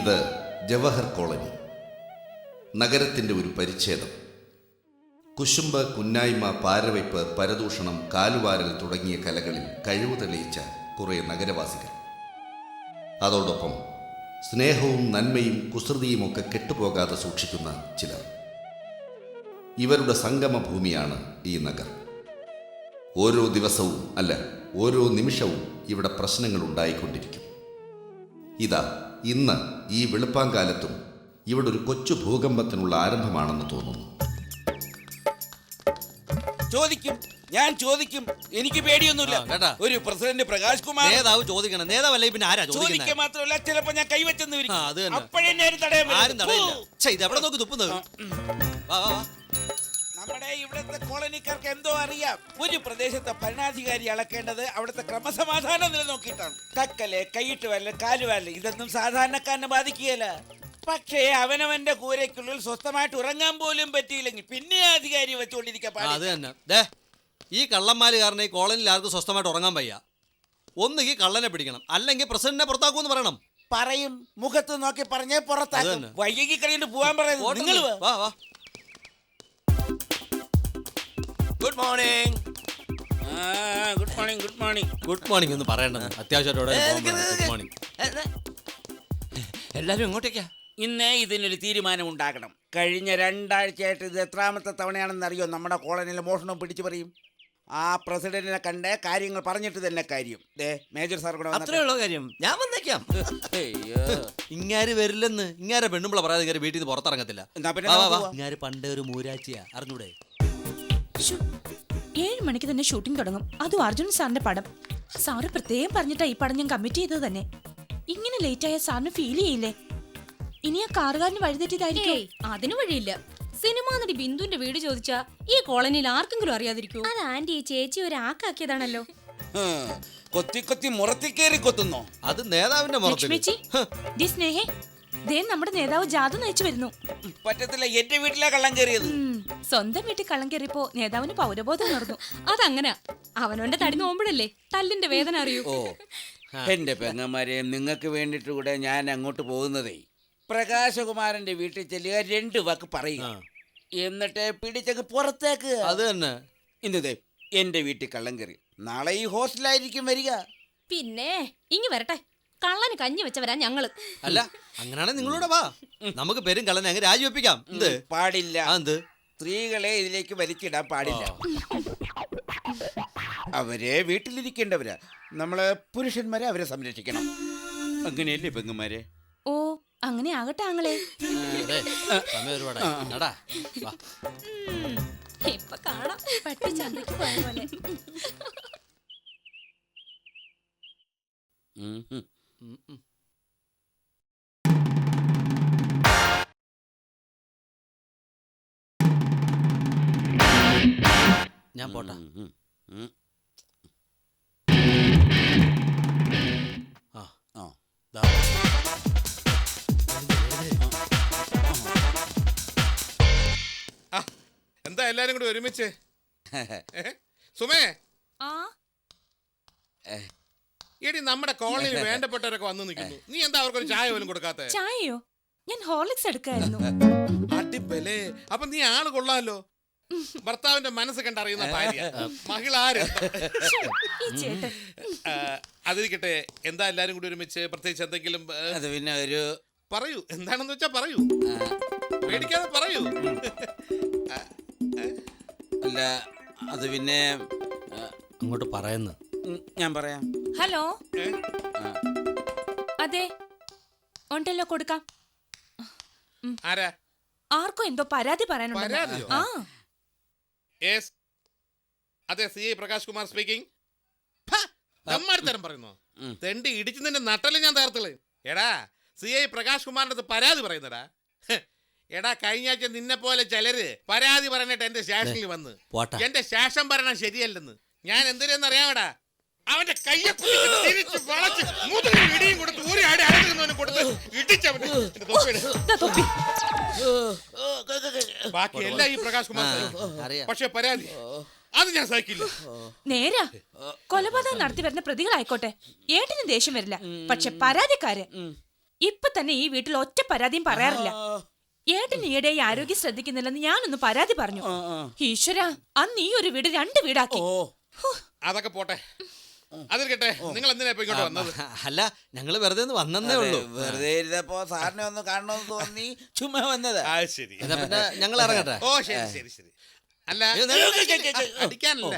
ഇത് ജവഹർ കോളനി, നഗരത്തിൻ്റെ ഒരു പരിച്ഛേദം. കുശുമ്പ്, കുന്നായ്മ, പാരവയ്പ്, പരദൂഷണം, കാലുവാരൽ തുടങ്ങിയ കലകളിൽ കഴിവ് തെളിയിച്ച കുറേ നഗരവാസികൾ. അതോടൊപ്പം സ്നേഹവും നന്മയും കുസൃതിയുമൊക്കെ കെട്ടുപോകാതെ സൂക്ഷിക്കുന്ന ചിലർ. ഇവരുടെ സംഗമഭൂമിയാണ് ഈ നഗർ. ഓരോ ദിവസവും അല്ല, ഓരോ നിമിഷവും ഇവിടെ പ്രശ്നങ്ങൾ ഉണ്ടായിക്കൊണ്ടിരിക്കും. ഇതാ ഇന്ന് ഈ വെളുപ്പാങ്കാലത്തും ഇവിടെ ഒരു കൊച്ചു ഭൂകമ്പത്തിനുള്ള ആരംഭമാണെന്ന് തോന്നുന്നു. ചോദിക്കും, ഞാൻ ചോദിക്കും, എനിക്ക് പേടിയൊന്നുമില്ല. ഒരു പ്രസിഡന്റ് പ്രകാശ് കുമാർ നേതാവ് ചോദിക്കണം. നേതാവല്ലേ പിന്നെ ആരാ ചോദിക്കുക മാത്രമല്ല, ചിലപ്പോ ഞാൻ കൈവച്ചെന്ന് വരും. അത് തന്നെ. അപ്പോഴെന്നെ തടയാൻ ആരും തടയില്ല. ഇതെവിടെ നോക്കി തുപ്പുന്നത്? നമ്മുടെ ഇവിടുത്തെ കോളനിക്കാർക്ക് എന്തോ അറിയാം. ഒരു പ്രദേശത്തെ ഭരണാധികാരി അളക്കേണ്ടത് അവിടുത്തെ ക്രമസമാധാനം നിലനിർത്തിയിട്ടാണ്. കക്കല്, കൈയിട്ട് വരല്, കാലുവരല് ഇതൊന്നും സാധാരണക്കാരനെ ബാധിക്കുകയല്ല. പക്ഷേ അവനവന്റെ കൂരയ്ക്കുള്ളിൽ സ്വസ്ഥമായിട്ട് ഉറങ്ങാൻ പോലും പറ്റിയില്ലെങ്കിൽ പിന്നെ അധികാരി വെച്ചുകൊണ്ടിരിക്കാൻ പാടില്ല. അത് തന്നെ. ഈ കള്ളന്മാര് കാരണം ഈ കോളനിയിൽ ആർക്കും സ്വസ്ഥമായിട്ട് ഉറങ്ങാൻ വയ്യ. ഒന്നുകിൽ കള്ളനെ പിടിക്കണം, അല്ലെങ്കിൽ പ്രസിഡന്റിനെ പുറത്താക്കുമെന്ന് പറയണം. പറയും, മുഖത്ത് നോക്കി പറഞ്ഞേ പുറത്താക്കും. വൈകി കഴിഞ്ഞിട്ട് പോവാൻ പറയുന്നത് നിങ്ങൾ. Good morning. Good morning. Good morning. Good morning എന്ന് പറയണ്ടത് അത്യാവശ്യമായിട്ട്. Good morning. എല്ലാരും എങ്ങോട്ടേക്കാ? ഇന്ന് ഇതിനൊരു തീരുമാനം ഉണ്ടാക്കണം. കഴിഞ്ഞ 2 ആഴ്ചയായിട്ട് ഇത് എത്രാമത്തെ തവണയാണെന്ന് അറിയോ നമ്മുടെ കോളനിയിലെ മോഷണം പിടിച്ചു പറയും. ആ പ്രസിഡന്റിനെ കണ്ട് കാര്യങ്ങൾ പറഞ്ഞിട്ട് തന്നെ കാര്യം. മേജർ സാർ കൂടെ അത്രേ ഉള്ളൂ കാര്യം. ഞാൻ വന്നേക്കാം. ഇങ്ങാര് വരില്ലെന്ന്. ഇങ്ങാരെ പെണ്ണുമ്പള പറയാതെ ഇങ്ങനെ വീട്ടിൽ നിന്ന് പുറത്തിറങ്ങത്തില്ല. ഇങ്ങാര് പണ്ടേ ഒരു മൂരാച്ചിയാ, അറിഞ്ഞൂടെ? 7 മണിക്ക് തന്നെ ഷൂട്ടിംഗ് തുടങ്ങും. അതും അർജുൻ സാറിന്റെ പടം. സാറ് പ്രത്യേകം പറഞ്ഞിട്ടാ ഈ പടം ഞാൻ കമ്മിറ്റ് ചെയ്തത് തന്നെ. ഇങ്ങനെ ലേറ്റ് ആയ സാറിന് ഫീൽ ചെയ്യില്ലേ? ഇനി ആ കാറുകാരന് വഴിതെറ്റിയതായിരിക്കും. അതിന് വഴിയില്ല. സിനിമാ നടി ബിന്ദുവിന്റെ വീട് ചോദിച്ചാ ഈ കോളനിയിൽ ആർക്കെങ്കിലും അറിയാതിരിക്കൂ? അത് ആന്റി ചേച്ചി ഒരു ആക്കാക്കിയതാണല്ലോ. കൊത്തി കൊത്തി മുറത്തിക്കേറി കൊത്തുന്നോ? അത് നേതാവിന്റെ ലക്ഷ്മിച്ചി, ദേ സ്നേഹേ, ദേ നമ്മുടെ നേതാവ് ജാഥ നയിച്ചു വരുന്നു. പറ്റത്തില്ല, എന്റെ വീട്ടിലെ കള്ളം കയറിയത്. സ്വന്തം വീട്ടിൽ കള്ളം കയറിയപ്പോ നേതാവിന് പൗരബോധം നടന്നു. അതങ്ങനെ അവനോന്റെ തടി നോമ്പഴല്ലേ തല്ലിന്റെ വേദന അറിയൂ. എന്റെ പെങ്ങന്മാരെ, നിങ്ങൾക്ക് വേണ്ടിട്ട് കൂടെ ഞാൻ അങ്ങോട്ട് പോകുന്നതേ പ്രകാശകുമാരന്റെ വീട്ടിൽ ചെല്ലുക, 2 വാക്ക് പറയുക, എന്നിട്ട് പിടിച്ചങ്ങ് പുറത്തേക്ക്. അത് തന്നെ. ഇന്നതേ എന്റെ വീട്ടിൽ കള്ളം കയറി, നാളെ ഈ ഹോസ്റ്റലായിരിക്കും വരിക. പിന്നെ ഇങ്ങ് വരട്ടെ, കള്ളന് കഞ്ഞി വെച്ചവരാ ഞങ്ങള്. അല്ല, അങ്ങനെയാണെങ്കിൽ നിങ്ങളോട് വാ, നമുക്ക് പെരും കള്ളനെ അങ്ങ് രാജിവെപ്പിക്കാം. എന്ത്? പാടില്ല. എന്ത്? സ്ത്രീകളെ ഇതിലേക്ക് വലിച്ചിടാൻ പാടില്ല. അവരെ വീട്ടിലിരിക്കേണ്ടവരാ. നമ്മള് പുരുഷന്മാരെ അവരെ സംരക്ഷിക്കണം. അങ്ങനെയല്ലേ പെങ്ങന്മാരെ? ഓ, അങ്ങനെ ആകട്ടെ ആങ്ങളെ. ഇപ്പൊ കാണാം പട്ടി ചന്തയ്ക്ക് പോയ പോലെ. ഞാൻ പോട്ടാ. എന്താ എല്ലാരും കൂടി ഒരുമിച്ച്? സുമേ, എടി നമ്മുടെ കോളനിയിൽ വേണ്ടപ്പെട്ടവരൊക്കെ വന്നു നിൽക്കുന്നു. നീ എന്താ അവർക്കൊരു ചായ പോലും കൊടുക്കാത്ത? ചായയോ? ഞാൻ ഹോർലിക്സ് എടുക്കായിരുന്നു. അടിപൊളി. അപ്പൊ നീ ആള് കൊള്ളാമല്ലോ. ഭർത്താവിന്റെ മനസ്സ് കണ്ടറിയുന്ന ഭാര്യ. മഹിള ആര്? അതിരിക്കട്ടെ, എന്താ എല്ലാരും കൂടി ഒരുമിച്ച്? പ്രത്യേകിച്ച് എന്തെങ്കിലും? അത് പിന്നെ ഒരു പറയൂ, എന്താണെന്ന് വെച്ചാ പറയൂ, പേടിക്കാതെ പറയൂ. അല്ല, അത് പിന്നെ അങ്ങോട്ട് പറയുന്നു. ഞാൻ പറയാം. ഹലോ, അതെ ഉണ്ടല്ലോ, കൊടുക്കാം. ആരാ? ആർക്കോ എന്തോ പരാതി പറയാനുണ്ടോ? ആ, അതെ, CI പ്രകാശ് കുമാർ സ്പീക്കിംഗ്. തരം പറയുന്നു. തെണ്ടി ഇടിച്ചു നിന്റെ നട്ടല് ഞാൻ തകർത്തുള്ളേ. എടാ, CI പ്രകാശ് കുമാറിന്റെ പരാതി പറയുന്നടാ. എടാ, കഴിഞ്ഞ ആഴ്ച നിന്നെ പോലെ ചിലര് പരാതി പറഞ്ഞിട്ട് എന്റെ സ്റ്റേഷനിൽ വന്ന് എന്റെ സ്റ്റേഷൻ ഭരണം ശരിയല്ലെന്ന്. ഞാൻ എന്തിനെന്നറിയാമടാ? അവന്റെ കയ്യെ തിരിച്ച് വളച്ച് ഇടിയും കൊടുത്ത് ഒരു അടി അടങ്ങുന്നവന് കൊടുത്ത് ഇടിച്ചവന്. ബാക്കി എല്ലാം ഈ പ്രകാശ് കുമാർ. പക്ഷെ പരാതി അത് ഞാൻ സഹിക്കില്ല. നേരാ, കൊലപാതകം നടത്തി വരുന്ന പ്രതികളായിക്കോട്ടെ, ഏട്ടിന് ദേഷ്യം വരില്ല. പക്ഷെ പരാതിക്കാര് ഇപ്പൊ തന്നെ ഈ വീട്ടിൽ ഒറ്റ പരാതിയും പറയാറില്ല. ഏട്ടൻ ഈയിടെ ഈ ആരോഗ്യം ശ്രദ്ധിക്കുന്നില്ലെന്ന് ഞാനൊന്ന് പരാതി പറഞ്ഞു. ഈശ്വര, അന്ന് ഈ ഒരു വീട് 2 വീടാക്കി. അതൊക്കെ പോട്ടെ, അതിരിക്കട്ടെ. നിങ്ങൾ എന്തിനാ ഇപ്പൊ ഇങ്ങോട്ട് വന്നത്? അല്ല, ഞങ്ങൾ വെറുതെ ഒന്ന് വന്നേ ഉള്ളൂ. വെറുതെ ഇരുന്നപ്പോ സാറിനെ ഒന്ന് കാണണമെന്ന് തോന്നി ചുമ്മാ വന്നത്. ആ ശരി. എന്നാ പിന്നെ ഞങ്ങൾ ഇറങ്ങട്ടെ. ഓ ശരി ശരി ശരി. അല്ല, അടിക്കാനല്ല,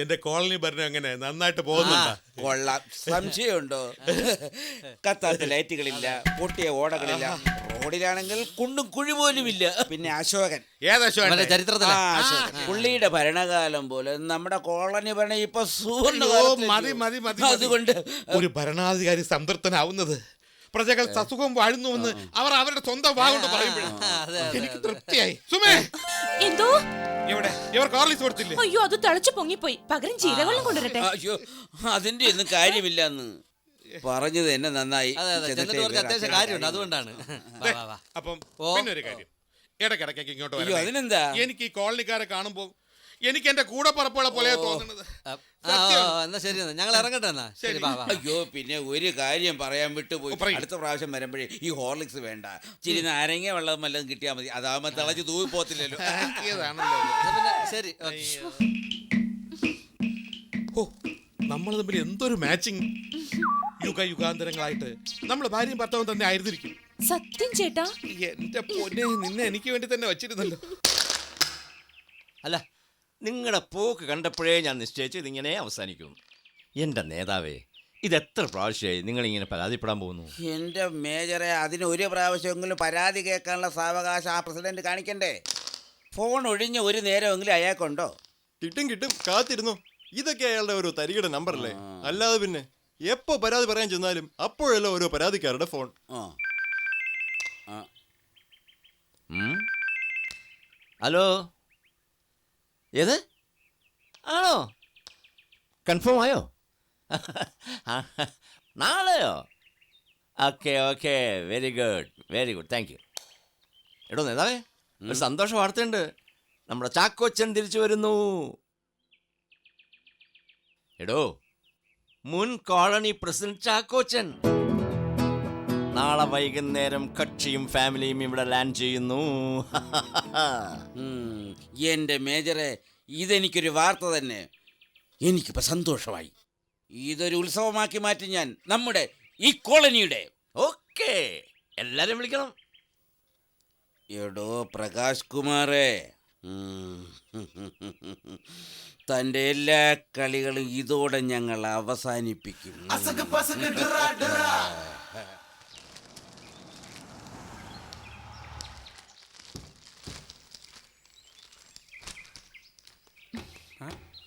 എന്റെ കോളനി ഭരണം എങ്ങനെ നന്നായിട്ട് പോകുന്നുണ്ടോ? കൊള്ളാം. സംശയമുണ്ടോ? കത്താത്ത ലൈറ്റുകളില്ല, പൊട്ടിയ ഓടകളില്ല, റോഡിലാണെങ്കിൽ കുണ്ടും കുഴി പോലും ഇല്ല. പിന്നെ അശോകൻ, ഏതാ ചരിത്രത്തിലെ പുള്ളിയുടെ ഭരണകാലം പോലെ നമ്മുടെ കോളനി ഭരണം ഇപ്പൊ മതി മതി മതി. അതുകൊണ്ട് ഒരു ഭരണാധികാരി സംതൃപ്തനാവുന്നത് പ്രജകൾ സസുഖം വാഴുന്നുവെന്ന് അവർ അവരുടെ സ്വന്തം വാഗോണ്ട് പറയുമ്പോഴേ എനിക്ക് തൃപ്തിയായി. സുമേ, എന്തോ ഇവർ കോർലിസ് കൊടുത്തില്ലേ? അയ്യോ, അത് തിളച്ചു പൊങ്ങിപ്പോയി. പകരം ജീരകവെള്ളം കൊണ്ടുവരട്ടെ. അയ്യോ, അതിന്റെ ഒന്നും കാര്യമില്ലെന്ന് പറഞ്ഞത് എന്നെ നന്നായി. അത്യാവശ്യം കാര്യമുണ്ട്, അതുകൊണ്ടാണ്. അപ്പം പിന്നെ ഒരു കാര്യം, ഇടയ്ക്കിടയ്ക്ക് ഇങ്ങോട്ട് അയ്യോ, വരണം. അതിനെന്താ? എനിക്ക് ഈ കോളനിക്കാരെ കാണുമ്പോ എനിക്ക് എന്റെ കൂടെ പറപ്പുകളെ പോലെ തോന്നുന്നത്. എന്നാ ശരി, ഞങ്ങൾ ഇറങ്ങട്ടെ എന്നാ. ശരി, വാ, വാ. അയ്യോ, പിന്നെ ഒരു കാര്യം പറയാൻ വിട്ടുപോയി. അടുത്ത പ്രാവശ്യം വരുമ്പോഴേ ഈ ഹോർലിക്സ് വേണ്ട, ചിരി നാരങ്ങ വെള്ളം വല്ലതും കിട്ടിയാൽ മതി. അതാവുമ്പോ തിളച്ച് തൂവി പോത്തില്ലല്ലോ. ആക്കിയതാണല്ലോ. എന്നാ പിന്നെ ശരി. ഓ, നമ്മൾ തമ്മിൽ എന്തൊരു മാച്ചിങ്. യുഗാന്തരങ്ങളായിട്ട് നമ്മൾ ഭാര്യയും ഭർത്താവും തന്നെ ആയിരുന്നിരിക്കും. സത്യം ചേട്ടാ. എന്റെ പൊന്നെ, നിന്നെ എനിക്ക് വേണ്ടി തന്നെ വച്ചിരുന്നല്ലോ. അല്ല, നിങ്ങളുടെ പോക്ക് കണ്ടപ്പോഴേ ഞാൻ നിശ്ചയിച്ചു ഇതിങ്ങനെ അവസാനിക്കും. എൻ്റെ നേതാവേ, ഇതെത്ര പ്രാവശ്യമായി നിങ്ങളിങ്ങനെ പരാതിപ്പെടാൻ പോകുന്നു? എന്റെ മേജറെ, അതിന് ഒരു പ്രാവശ്യമെങ്കിലും പരാതി കേൾക്കാനുള്ള സാവകാശം ആ പ്രസിഡന്റ് കാണിക്കണ്ടേ? ഫോൺ ഒഴിഞ്ഞ ഒരു നേരമെങ്കിലും അയാൾക്കുണ്ടോ? കിട്ടും, കാത്തിരുന്നു. ഇതൊക്കെ അയാളുടെ ഒരു തരികിട നമ്പറല്ലേ, അല്ലാതെ പിന്നെ എപ്പോ പരാതി പറയാൻ ചെന്നാലും അപ്പോഴല്ലോ ഓരോ പരാതിക്കാരുടെ ഫോൺ. ഹലോ, ഏത് ആണോ? കൺഫേം ആയോ? നാളെയോ? Okay, very good, thank you. എടോ നേതാവേ, ഒരു സന്തോഷ വാർത്തയുണ്ട്. നമ്മുടെ ചാക്കോച്ചൻ തിരിച്ചു വരുന്നു. എടോ, മുൻ കോളനി പ്രസിഡന്റ് ചാക്കോച്ചൻ നാളെ വൈകുന്നേരം കക്ഷിയും ഫാമിലിയും ഇവിടെ ലാൻഡ് ചെയ്യുന്നു. എന്റെ മേജറെ, ഇതെനിക്കൊരു വാർത്ത തന്നെ. എനിക്കിപ്പോ സന്തോഷമായി. ഇതൊരു ഉത്സവമാക്കി മാറ്റി ഞാൻ, നമ്മുടെ ഈ കോളനിയുടെ. ഓക്കെ, എല്ലാരും വിളിക്കണം. എടോ പ്രകാശ് കുമാറേ, തൻ്റെ എല്ലാ കളികളും ഇതോടെ ഞങ്ങൾ അവസാനിപ്പിക്കും.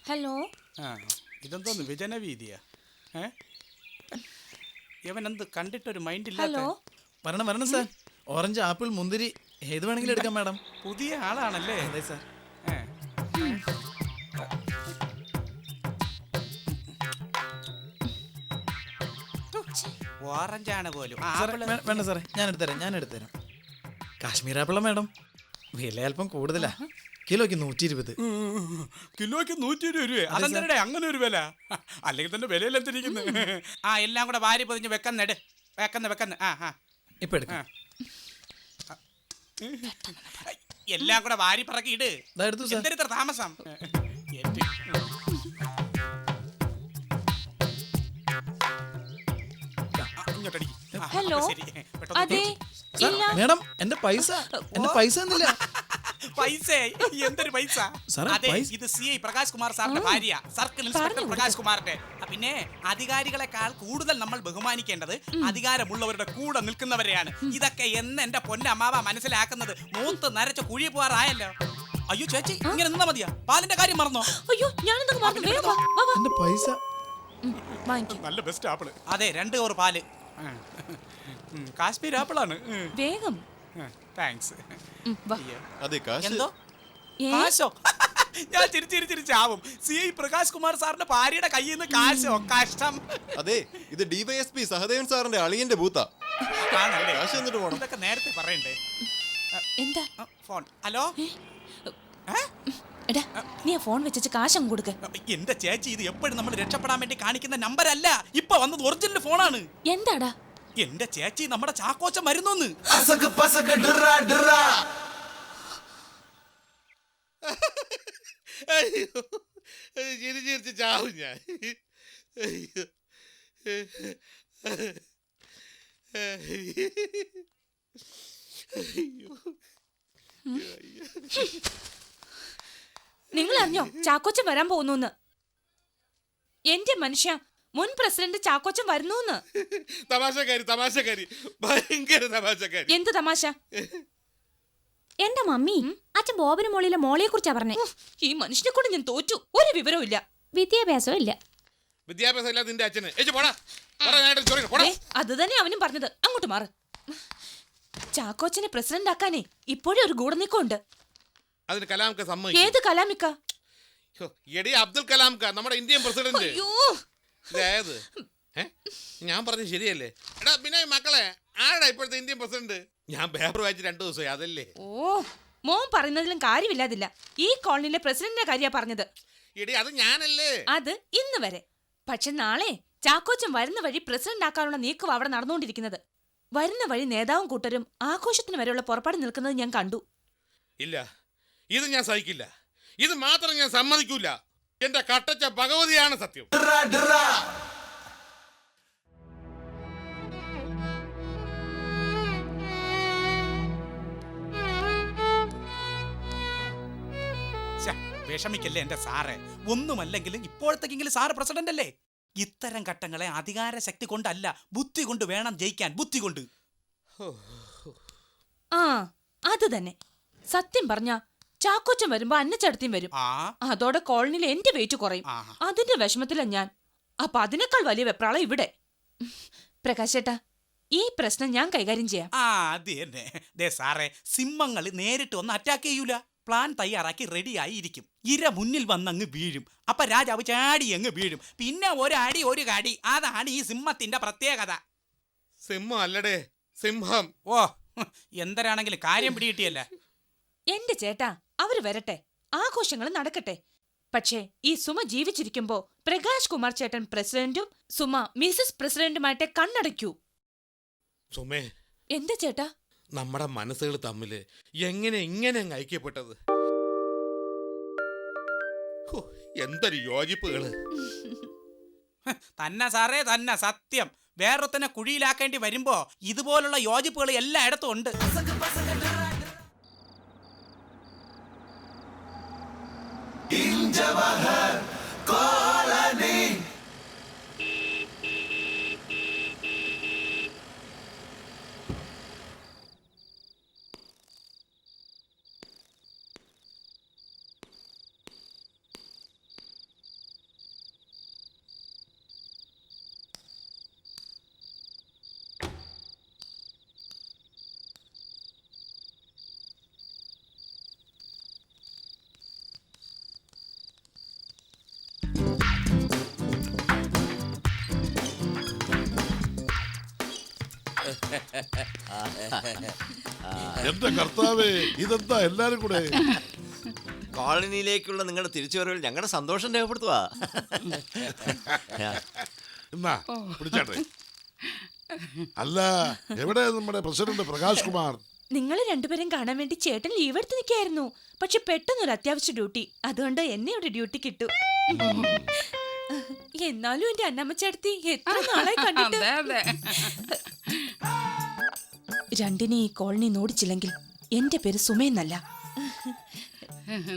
ഹലോ, ഇതെന്തോന്ന് വിജനവീതിയാ? ഇവനെന്ത് കണ്ടിട്ടൊരു മൈൻഡ് ഹലോ. ഇല്ലാത്ത? വരണം സാർ. ഓറഞ്ച്, ആപ്പിൾ, മുന്തിരി ഏത് വേണമെങ്കിലും എടുക്കാം മാഡം. പുതിയ ആളാണല്ലേ? അതെ സാർ. ഓറഞ്ചാണ് പോലും. സാറേ, വേണ്ട സാറേ, ഞാൻ എടുത്തുതരാം. കാശ്മീർ ആപ്പിളാ മാഡം. വില അല്പം കൂടുതലാ, കിലോയ്ക്ക് 120. കിലോയ്ക്ക് 120 രൂപ? അതെന്താ അങ്ങനെ ഒരു വില? അല്ലെങ്കിൽ തന്നെ വിലയിലെത്തിരിക്കുന്നു. എല്ലാം കൂടെ വാരി പൊതിഞ്ഞ് വെക്കുന്നെട്. വെക്കുന്ന. ഇപ്പൊ എടുക്കാം. എല്ലാം കൂടെ വാരി പറക്കി ഇട്. എടുത്തു സാർ. എന്തിത്ര താമസം? ഹലോ. അതെ, ഇല്ല. മാഡം, എന്റെ പൈസ എന്നില്ല. പൈസ? എന്തൊരു പൈസ? അതെ, ഇത് CI പ്രകാശ് കുമാർ സാറിന്റെ ഭാര്യ, സർക്കിൾ ഇൻസ്പെക്ടർ പ്രകാശ് കുമാറിന്റെ. പിന്നെ അധികാരികളെക്കാൾ കൂടുതൽ നമ്മൾ ബഹുമാനിക്കേണ്ടത് അധികാരമുള്ളവരുടെ കൂടെ നിൽക്കുന്നവരെയാണ്. ഇതൊക്കെ എന്ന് എന്റെ പൊന്നമ്മാവ മനസ്സിലാക്കുന്നത്. മൂത്ത് നരച്ച കുഴി പോവാറായല്ലോ. അയ്യോ ചേച്ചി, ഇങ്ങനെ നിന്നാ മതിയാ? പാലിന്റെ കാര്യം മറന്നോ? അയ്യോ, ഞാനെന്തൊക്കെ മറന്നു. വേഗം വാ, വാ, വാ. എന്റെ പൈസ വാങ്ങിക്കും. നല്ല ബെസ്റ്റ് ആപ്പിള്. അതെ, 2 കവർ പാല്. കാശ്മീർ ആപ്പിളാണ്. വേഗം. താങ്ക്സ്. വാ. അതെ, കാശ്. എന്തോ ഏ? കാശോ? ഞാൻ ചിരിച്ചിരിച്ചാവും. CI പ്രകാശ് കുമാർ സാറിന്റെ ഭാര്യയുടെ കയ്യിൽ നിന്ന് കാശോ? കഷ്ടം. അതെ, ഇത് DYSP സഹദേവൻ സാറിന്റെ അളിയന്റെ ബൂത്താ. ആണല്ലേ? കാശ് എന്നിട്ട് പോണം. ഇതൊക്കെ നേരത്തെ പറയണ്ടേ? എന്താ? ഫോൺ. ഹലോ. എടാ, നീ ആ ഫോൺ വെച്ചിട്ട് കാശം കൊടുക്ക. എന്റെ ചേച്ചി, ഇത് എപ്പോഴും നമ്മൾ രക്ഷപ്പെടാൻ വേണ്ടി കാണിക്കുന്ന നമ്പർ അല്ല. ഇപ്പൊ വന്നത് ഒറിജിനൽ ഫോണാണ്. എന്താടാ? എന്റെ ചേച്ചി നമ്മുടെ ചാക്കോച്ചൻ വരുന്നോന്ന്. അയ്യോ ചിരി ചിരിച്ച് ചാവും ഞാൻ. അയ്യോ അയ്യോ നിങ്ങൾ അറിഞ്ഞോ ചാക്കോച്ചൻ വരാൻ പോകുന്നു? എന്റെ മനുഷ്യ, മുൻ പ്രസിഡന്റ് ചാക്കോച്ചൻ വരുന്നു. തമാശക്കാരി ഭയങ്കര തമാശക്കാരി. എന്ത് തമാശ? എന്റെ മമ്മി അച്ഛൻ ബോബന് മോളിലെ മോളെ കുറിച്ചാ പറഞ്ഞേ. ഈ മനുഷ്യനെ കൊണ്ട് ഞാൻ തോറ്റു. ഒരു വിവരവും ഇല്ല, വിദ്യാഭ്യാസവും ഇല്ല. വിദ്യാഭ്യാസം ഇല്ല നിന്റെ അച്ഛന്. അത് തന്നെ അവനും പറഞ്ഞത്. അങ്ങോട്ട് മാറ്. ചാക്കോച്ചനെ പ്രസിഡന്റ് ആക്കാനേ ഇപ്പോഴും ഒരു ഗൂഢനീക്കമുണ്ട്. അതിന് കലാംക സമ്മതിക്കും. ഏത് കലാമിക്ക? എടി അബ്ദുൽ കലാംക, നമ്മുടെ ഇന്ത്യൻ പ്രസിഡന്റ്. അയ്യോ, ഇതേത്? ഞാൻ പറഞ്ഞത് ശരിയല്ലേ? എടാ പിന്നെ മക്കളെ, ആരാ ഇപ്പോഴത്തെ ഇന്ത്യൻ പ്രസിഡന്റ്? ഞാൻ പേപ്പർ വായിച്ച് 2 ദിവസമായി. അതല്ലേ? ഓ, മോൻ പറയുന്നതിലും കാര്യമില്ലാതില്ല. ഈ കോളനിയിലെ പ്രസിഡന്റിന്റെ കാര്യ പറഞ്ഞത്. എടി അത് ഞാനല്ലേ. അത് ഇന്ന് വരെ. പക്ഷെ നാളെ ചാക്കോച്ചൻ വരുന്ന വഴി പ്രസിഡന്റ് ആക്കാനുള്ള നീക്കവും അവിടെ നടന്നുകൊണ്ടിരിക്കുന്നത്. വരുന്ന വഴി നേതാവും കൂട്ടരും ആഘോഷത്തിന് വരെയുള്ള പുറപ്പാട് നിൽക്കുന്നത് ഞാൻ കണ്ടു. ഇല്ല, ഇത് ഞാൻ സഹിക്കില്ല. ഇത് മാത്രം ഞാൻ സമ്മതിക്കൂല. എന്റെ കട്ടച്ച ഭഗവതിയാണ് സത്യം. ശ്ശെ, വിഷമിക്കല്ലേ എന്റെ സാറേ. ഒന്നുമല്ലെങ്കിലും ഇപ്പോഴത്തേക്കെങ്കിലും സാറ് പ്രസിഡന്റ് അല്ലേ. ഇത്തരം ഘട്ടങ്ങളെ അധികാര ശക്തി കൊണ്ടല്ല, ബുദ്ധി കൊണ്ട് വേണം ജയിക്കാൻ. ബുദ്ധി കൊണ്ട്. ആ, അത് തന്നെ. സത്യം പറഞ്ഞ ചാക്കോച്ചൻ വരുമ്പോ അന്നച്ചടത്തിയും വരും. അതോടെ കോളനിയിൽ എന്റെ വെയിറ്റ് കുറയും. അതിന്റെ വിഷമത്തില ഞാൻ. അപ്പൊ അതിനേക്കാൾ വലിയ വെപ്രാളം ഇവിടെ. പ്രകാശ് ചേട്ടാ, ഈ പ്രശ്നം ഞാൻ കൈകാര്യം ചെയ്യാം. അത് തന്നെ. ദേ സാറേ, സിംഹങ്ങൾ നേരിട്ട് ഒന്ന് അറ്റാക്ക് ചെയ്യൂല. പ്ലാൻ തയ്യാറാക്കി റെഡിയായി ഇരിക്കും. ഇര മുന്നിൽ വന്നങ്ങ് വീഴും. അപ്പൊ രാജാവ് ചാടി അങ്ങ് വീഴും. പിന്നെ ഒരടി ഒരു കടി. അതാണ് ഈ സിംഹത്തിന്റെ പ്രത്യേകത. സിംഹം അല്ലടേ, സിംഹം. ഓ, എന്തരാണെങ്കിലും കാര്യം പിടികിട്ടിയല്ല. എന്റെ ചേട്ടാ, അവര് വരട്ടെ, ആഘോഷങ്ങൾ നടക്കട്ടെ. പക്ഷേ ഈ സുമ ജീവിച്ചിരിക്കുമ്പോ പ്രകാശ് കുമാർ ചേട്ടൻ പ്രസിഡന്റും സുമ മിസസ് പ്രസിഡന്റുമായിട്ടെ കണ്ണടയ്ക്കൂ. സുമേ, എന്താ ചേട്ടാ? നമ്മുടെ മനസ്സുകൾ തമ്മില് എങ്ങനെ ഇങ്ങനെ അങ്ങ് ഐക്യപ്പെട്ടത്? എന്തൊരു യോജിപ്പുകള്. തന്നെ സാറേ, തന്നെ സത്യം. വേറൊരുത്തനെ കുഴിയിലാക്കേണ്ടി വരുമ്പോ ഇതുപോലുള്ള യോജിപ്പുകൾ എല്ലായിടത്തും ഉണ്ട്. എന്റെ കർത്താവേ, ഇതെന്താ എല്ലാരും കൂടെ? കോളനിയിലേക്കുള്ള നിങ്ങളുടെ തിരിച്ചുവരവിൽ ഞങ്ങളുടെ സന്തോഷം രേഖപ്പെടുത്തുക. എന്നാ പിടിച്ചാട്ടെ. അല്ല, എവിടെ നമ്മുടെ പ്രസിഡന്റ് പ്രകാശ് കുമാർ? നിങ്ങൾ രണ്ടുപേരും കാണാൻ വേണ്ടി ചേട്ടൻ ലീവ് എടുത്ത് നിൽക്കായിരുന്നു. പക്ഷെ പെട്ടെന്നൊരു അത്യാവശ്യ ഡ്യൂട്ടി, അതുകൊണ്ട് എന്നെ ഒരു ഡ്യൂട്ടി കിട്ടു. എന്നാലും എന്റെ അന്നമ്മ ചേട്ടത്തി എത്ര നാളായി കണ്ടിട്ട്. രണ്ടിനെ ഈ കോളനി നോടിച്ചില്ലെങ്കിൽ എന്റെ പേര് സുമയെന്നല്ല.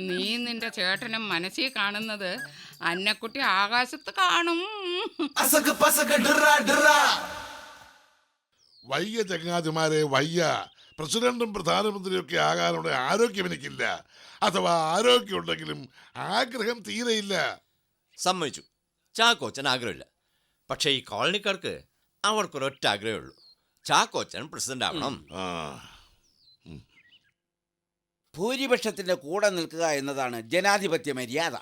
നീ നിന്റെ ചേട്ടനും മനസ്സിൽ കാണുന്നത് അന്നക്കുട്ടി ആകാശത്ത് കാണും. വയ്യ ചങ്ങാതിമാരെ, വയ്യ. പ്രസിഡന്റും പ്രധാനമന്ത്രിയും ഒക്കെ ആകാനുള്ള ആരോഗ്യം എനിക്കില്ല. അഥവാ ആരോഗ്യം ഉണ്ടെങ്കിലും ആഗ്രഹം തീരെയില്ല. സമ്മതിച്ചു, ചാക്കോച്ചൻ ആഗ്രഹമില്ല. പക്ഷേ ഈ കോളനിക്കാർക്ക് അവർക്കൊരൊറ്റ ആഗ്രഹമേ ഉള്ളൂ, ചാക്കോച്ചൻ പ്രസിഡന്റ് ആവണം. ഭൂരിപക്ഷത്തിന്റെ കൂടെ നിൽക്കുക എന്നതാണ് ജനാധിപത്യ മര്യാദ.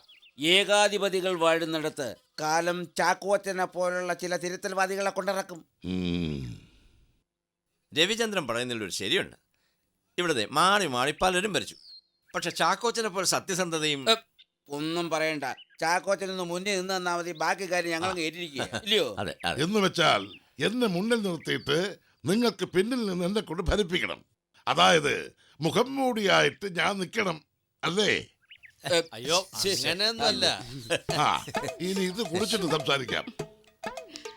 ഏകാധിപതികൾ വാഴുന്നിടത്ത് കാലം ചാക്കോച്ചനെ പോലുള്ള ചില തിരുത്തൽവാദികളെ കൊണ്ടിറക്കും. രവിചന്ദ്രൻ പറയുന്നതിലൊരു ശരിയുണ്ട്. ഇവിടുത്തെ മാറി മാറി പലരും ഭരിച്ചു. പക്ഷെ ചാക്കോച്ചനെ പോലെ സത്യസന്ധതയും ഒന്നും പറയണ്ട. ചാക്കോച്ചനൊന്ന് മുന്നിൽ നിന്ന് തന്നാ മതി, ബാക്കി കാര്യം ഞങ്ങൾ ഏറ്റിരിക്കുക, ഇല്ലയോ? എന്ന് വെച്ചാൽ എന്നെ മുന്നിൽ നിർത്തിയിട്ട് നിങ്ങൾക്ക് പിന്നിൽ നിന്ന് എന്നെ കൊണ്ട് ഭരിപ്പിക്കണം. അതായത് മുഖം മൂടിയായിട്ട് ഞാൻ നിൽക്കണം, അല്ലേ? അയ്യോ അങ്ങനെയൊന്നുമല്ല. ആ, ഇനി ഇത് കുടിച്ചിട്ട് സംസാരിക്കാം.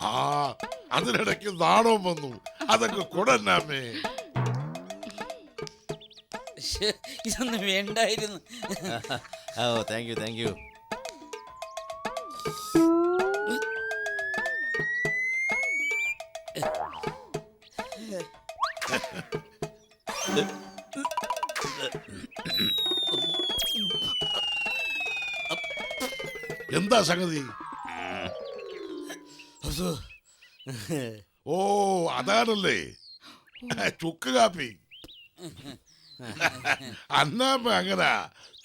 ആ, അതിനിടയ്ക്ക് നാണവും വന്നു. അതൊക്കെ കൊടന്നാമേ. ഇതൊന്നും വേണ്ടായിരുന്നു. ഓ താങ്ക് യു താങ്ക് യു. എന്താ സംഗതി? ഓ, അതാണല്ലേ ചുക്ക് കാപ്പി. അന്നാമ്മ അങ്ങനെ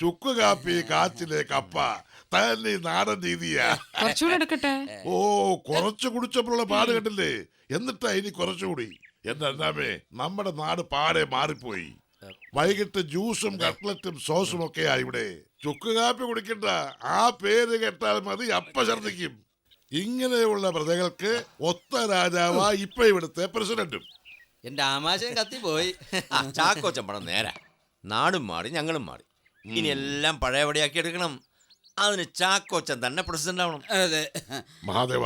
ചുക്ക് കാപ്പി കാച്ചിലെ കപ്പ തന്നെ നാടൻ രീതിയാ. കുറച്ചുകൂടെ എടുക്കട്ടെ? ഓ, കുറച്ച് കുടിച്ചപ്പോഴുള്ള പാട് കണ്ടില്ലേ? എന്നിട്ടാ ഇനി കുറച്ചുകൂടി. എന്റെ അന്നാമേ, നമ്മുടെ നാട് പാടെ മാറിപ്പോയി. വൈകിട്ട് ജ്യൂസും കട്ട്ലറ്റും സോസും ഒക്കെയാ ഇവിടെ. ചുക്ക് കാപ്പി കുടിക്കണ്ട, ആ പേര് കേട്ടാൽ മതി അപ്പ ഛർദിക്കും. ഇങ്ങനെയുള്ള പ്രജകൾക്ക് ഒത്ത രാജാവാ ഇപ്പൊ ഇവിടുത്തെ പ്രസിഡന്റും. എന്റെ ആമാശയം കത്തിപ്പോയി. ചാക്കോച്ചൻ പണം നേരാ. നാടും മാറി ഞങ്ങളും മാറി. ഇനി എല്ലാം പഴയപടിയാക്കി എടുക്കണം. അതിന് ചാക്കോച്ചൻ തന്നെ പ്രസിഡന്റ് ആവണം. അതെ. മഹാദേവ,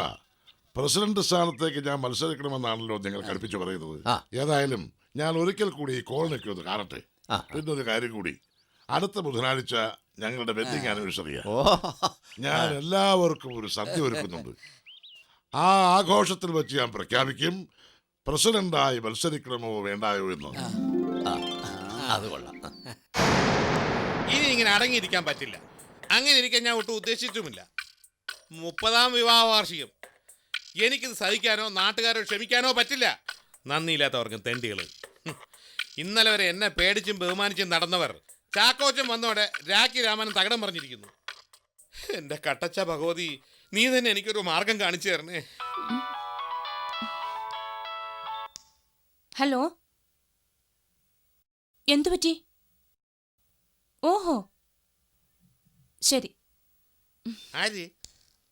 പ്രസിഡന്റ് സ്ഥാനത്തേക്ക് ഞാൻ മത്സരിക്കണമെന്നാണല്ലോ നിങ്ങൾ കൽപ്പിച്ചു പറയുന്നത്. ഏതായാലും ഞാൻ ഒരിക്കൽ കൂടി ഈ കോളനിക്ക് ഒന്ന് കാണട്ടെ. പിന്നൊരു കാര്യം കൂടി, അടുത്ത ബുധനാഴ്ച ഞങ്ങളുടെ വെഡിങ് ആനിവേഴ്സറിയാ. ഞാൻ എല്ലാവർക്കും ഒരു സദ്യ ഒരുക്കുന്നുണ്ട്. ആ ആഘോഷത്തിൽ വെച്ച് ഞാൻ പ്രഖ്യാപിക്കും പ്രസിഡന്റായി മത്സരിക്കണമോ വേണ്ടായോ എന്ന്. അത് കൊള്ളാം. ഇനി ഇങ്ങനെ അടങ്ങിയിരിക്കാൻ പറ്റില്ല. അങ്ങനെ ഇരിക്കാൻ ഞാൻ ഒട്ടും ഉദ്ദേശിച്ചുമില്ല. 30ാം വിവാഹ വാർഷികം. എനിക്കിത് സഹിക്കാനോ നാട്ടുകാരോട് ക്ഷമിക്കാനോ പറ്റില്ല. നന്ദിയില്ലാത്തവർക്കും തെണ്ടികൾ. ഇന്നലെ വരെ എന്നെ പേടിച്ചും ബഹുമാനിച്ചും നടന്നവർ ചാക്കോച്ചൻ വന്നോടെ രാഖി രാമൻ തകടം പറഞ്ഞിരിക്കുന്നു. എന്റെ കട്ടച്ച ഭഗവതി, നീ തന്നെ എനിക്കൊരു മാർഗം കാണിച്ചു തരണേ. ഹലോ, എന്തു പറ്റി? ഓഹോ, ശരി. ആര്?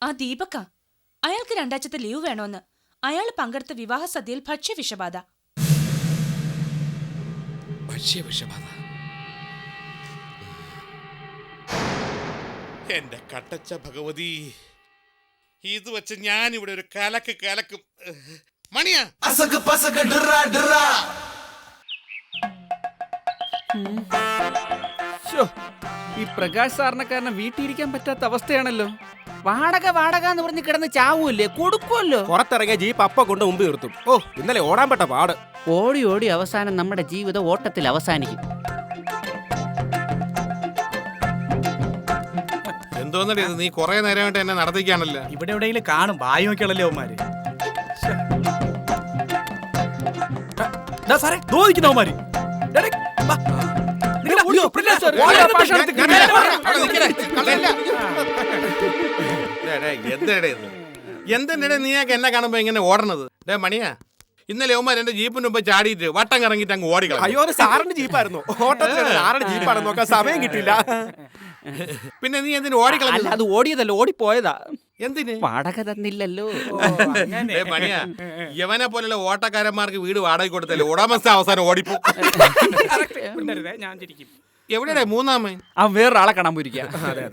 ആ ദീപക്ക. അയാൾക്ക് 2 ആഴ്ചത്തെ ലീവ് വേണോന്ന്. അയാൾ പങ്കെടുത്ത വിവാഹ സദ്യയിൽ ഭക്ഷ്യവിഷബാധ. ഭക്ഷ്യവിഷബാധ? എന്റെ കട്ടച്ച ഭഗവതി, ഇത് വെച്ച് ഞാൻ ഇവിടെ ഒരു കലക്കും. മണിയാ ഈ പ്രകാശ് സാറിനെ കാരണം വീട്ടിലിരിക്കാൻ പറ്റാത്ത അവസ്ഥയാണല്ലോ. വാടക എന്ന് പറഞ്ഞ് കിടന്ന് ചാവൂല്ലേ, കൊടുക്കുമല്ലോ. പുറത്തിറങ്ങിയ ജീപ്പ് അപ്പ കൊണ്ട് മുമ്പ് നിർത്തും. ഓ, ഇന്നലെ ഓടാൻ പെട്ട പാട്. ഓടി അവസാനം നമ്മുടെ ജീവിതം ഓട്ടത്തിൽ അവസാനിക്കും. എന്തോന്നടി നീ കുറെ നേരമായിട്ട് എന്നെ നടത്തിക്കാണല്ലോ. ഇവിടെ എവിടെയെങ്കിലും കാണും വായു നോക്കിയാണല്ലോ അവന്മാര്. സാറേ നോക്കിക്കുന്ന അവന്മാര്. എന്തെന്നെ നീയൊക്കെ എന്നെ കാണുമ്പോ ഇങ്ങനെ ഓടണത്? മണിയാ, ഇന്നലെ അവന്മാർ എന്റെ ജീപ്പിന് മുമ്പ് ചാടിയിട്ട് വട്ടം കറങ്ങിട്ട് അങ്ങ് ഓടിക്കള. അയ്യോ, അത് സാറിന്റെ ജീപ്പായിരുന്നു. ഓട്ടത്തിൽ സാറിന്റെ ജീപ്പാണെന്ന് നോക്കാൻ സമയം കിട്ടില്ല. പിന്നെ നീ എന്തിനു ഓടിക്കളഞ്ഞു? അത് ഓടിയതല്ല, ഓടിപ്പോയതാ. എന്തിന്? വാടക തന്നില്ലല്ലോ. മണിയാ, യവനെ പോലുള്ള ഓട്ടക്കാരന്മാർക്ക് വീട് വാടക കൊടുത്തല്ലേ ഉടമസ്ഥ അവസാനം ഓടിപ്പോ. ഞാൻ ചിരിക്കും. എവിടെയാ മൂന്നാമൻ? അവൻ വേറൊരാളെ കാണാൻ പോയിരിക്കുക.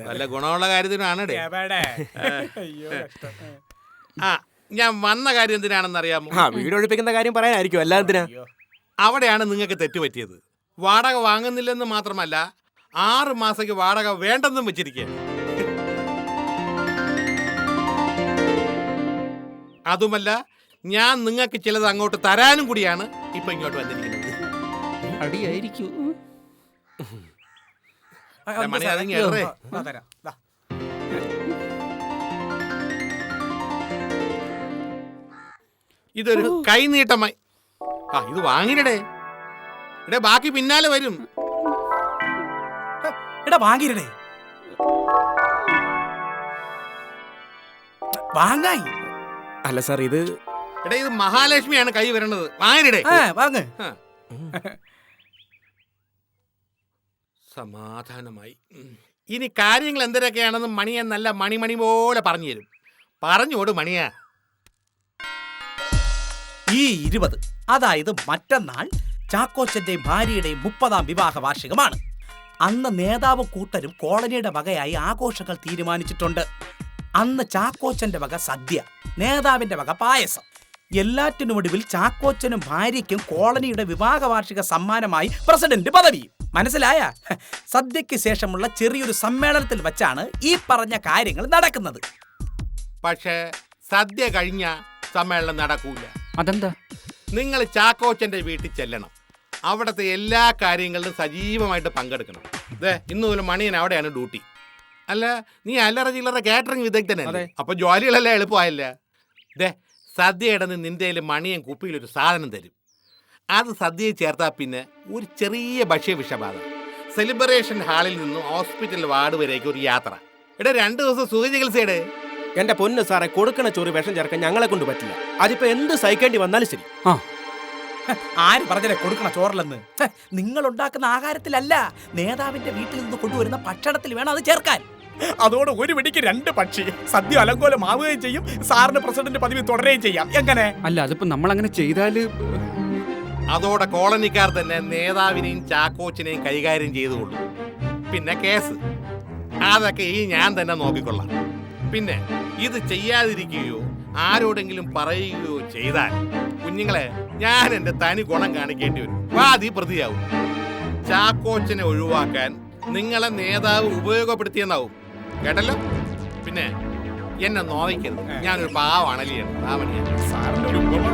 നല്ല ഗുണമുള്ള കാര്യത്തിനാണ്. ആ, ഞാൻ വന്ന കാര്യം എന്തിനാണെന്ന് അറിയാമോ? വീട് ഒഴിപ്പിക്കുന്ന കാര്യം പറയാനായിരിക്കും. അല്ല എന്തിനാ? അവിടെയാണ് നിങ്ങൾക്ക് തെറ്റുപറ്റിയത്. വാടക വാങ്ങുന്നില്ലെന്ന് മാത്രമല്ല 6 മാസത്തേക്ക് വാടക വേണ്ടെന്നും വെച്ചിരിക്കുക. അതുമല്ല, ഞാൻ നിങ്ങൾക്ക് ചിലത് അങ്ങോട്ട് തരാനും കൂടിയാണ് ഇപ്പൊ ഇങ്ങോട്ട് വന്നിരിക്കുന്നത്. അടിയായിരിക്കും. മണി അതങ്ങേറേ. ഇതൊരു കൈനീട്ടമായി. ഇത് വാങ്ങിരടേ. ബാക്കി പിന്നാലെ വരും. വാങ്ങിരടേ. വാങ്ങായി. അല്ല സാർ, ഇത് ഇത് മഹാലക്ഷ്മിയാണ് കൈ വരണത്. വാങ്ങിരടേ. വാങ്ങ്. സമാധാനമായി. ഇനി കാര്യങ്ങൾ എന്തൊക്കെയാണെന്ന് മണിയെ നല്ല മണി പോലെ പറഞ്ഞു തരും. പറഞ്ഞോട് മണിയാ. ഈ 20 അതായത് മറ്റന്നാൾ ചാക്കോച്ചന്റെയും ഭാര്യയുടെയും 30ാം വിവാഹ വാർഷികമാണ്. അന്ന് നേതാവ് കൂട്ടരും കോളനിയുടെ വകയായി ആഘോഷങ്ങൾ തീരുമാനിച്ചിട്ടുണ്ട്. അന്ന് ചാക്കോച്ചന്റെ വക സദ്യ, നേതാവിന്റെ വക പായസം. എല്ലാറ്റിനുമൊടുവിൽ ചാക്കോച്ചനും ഭാര്യയ്ക്കും കോളനിയുടെ വിവാഹ വാർഷിക സമ്മാനമായി പ്രസിഡന്റ് പദവിയും. മനസ്സിലായ? സദ്യയ്ക്ക് ശേഷമുള്ള ചെറിയൊരു സമ്മേളനത്തിൽ വെച്ചാണ് ഈ പറഞ്ഞ കാര്യങ്ങൾ നടക്കുന്നത്. പക്ഷേ സദ്യ കഴിഞ്ഞ സമ്മേളനം നടക്കൂല. അതെന്താ? നിങ്ങൾ ചാക്കോച്ചന്റെ വീട്ടിൽ ചെല്ലണം. അവിടുത്തെ എല്ലാ കാര്യങ്ങളിലും സജീവമായിട്ട് പങ്കെടുക്കണം. ഇന്ന് പോലും മണിയൻ അവിടെയാണ് ഡ്യൂട്ടി. അല്ല, നീ അല്ലറ ചില്ലറ കാറ്ററിംഗ് വിദഗ്ധനല്ലേ? അപ്പൊ ജോലികളെല്ലാം എളുപ്പമായില്ല. സദ്യയുടെ നിന്റെ മണിയൻ കുപ്പിയിലൊരു സാധനം തരും. അത് സദ്യയിൽ ചേർത്താൽ പിന്നെ ഒരു ചെറിയ ഭക്ഷ്യവിഷബാധ. സെലിബ്രേഷൻ ഹാളിൽ നിന്നും ഹോസ്പിറ്റൽ വാർഡ് വരേക്ക് ഒരു യാത്ര. 2 ദിവസം സുഖചികിത്സയുടെ. എന്റെ പൊന്ന് സാറെ, കൊടുക്കണ ചോറ് വിഷം ചേർക്കാൻ ഞങ്ങളെ കൊണ്ട് പറ്റില്ല. അതിപ്പോ എന്ത് സഹിക്കേണ്ടി വന്നാലും ശരി. ആര് പറഞ്ഞല്ലേ കൊടുക്കണ ചോറിലെന്ന്? നിങ്ങൾ ഉണ്ടാക്കുന്ന ആഹാരത്തിലല്ല, നേതാവിന്റെ വീട്ടിൽ നിന്ന് കൊണ്ടുവരുന്ന ഭക്ഷണത്തിൽ വേണം അത് ചേർക്കാൻ. അതോടെ ഒരു വെടിക്ക് 2 പക്ഷി. സദ്യ അലങ്കോലമാവുകയും ചെയ്യും, സാറിന് പ്രസിഡന്റ് പദവി തുടരുകയും ചെയ്യാം. എങ്ങനെ? അല്ല, അതിപ്പോ നമ്മൾ അങ്ങനെ ചെയ്താല് അതോടെ കോളനിക്കാർ തന്നെ നേതാവിനെയും ചാക്കോച്ചിനെയും കൈകാര്യം ചെയ്തുകൊള്ളു. പിന്നെ കേസ് അതൊക്കെ ഞാൻ തന്നെ നോക്കിക്കൊള്ളാം. പിന്നെ ഇത് ചെയ്യാതിരിക്കുകയോ ആരോടെങ്കിലും പറയുകയോ ചെയ്താൽ കുഞ്ഞുങ്ങളെ ഞാൻ എൻ്റെ തനി ഗുണം കാണിക്കേണ്ടി വരും. വാദി പ്രതിയാവും. ചാക്കോച്ചനെ ഒഴിവാക്കാൻ നിങ്ങളെ നേതാവ് ഉപയോഗപ്പെടുത്തിയെന്നാവും. കേട്ടല്ലോ? പിന്നെ എന്നെ നോവിക്കരുത്, ഞാനൊരു പാവാണലിയാണ്. പാവണിയാണ്. സാറിന്റെ ഒരു ഉപമ.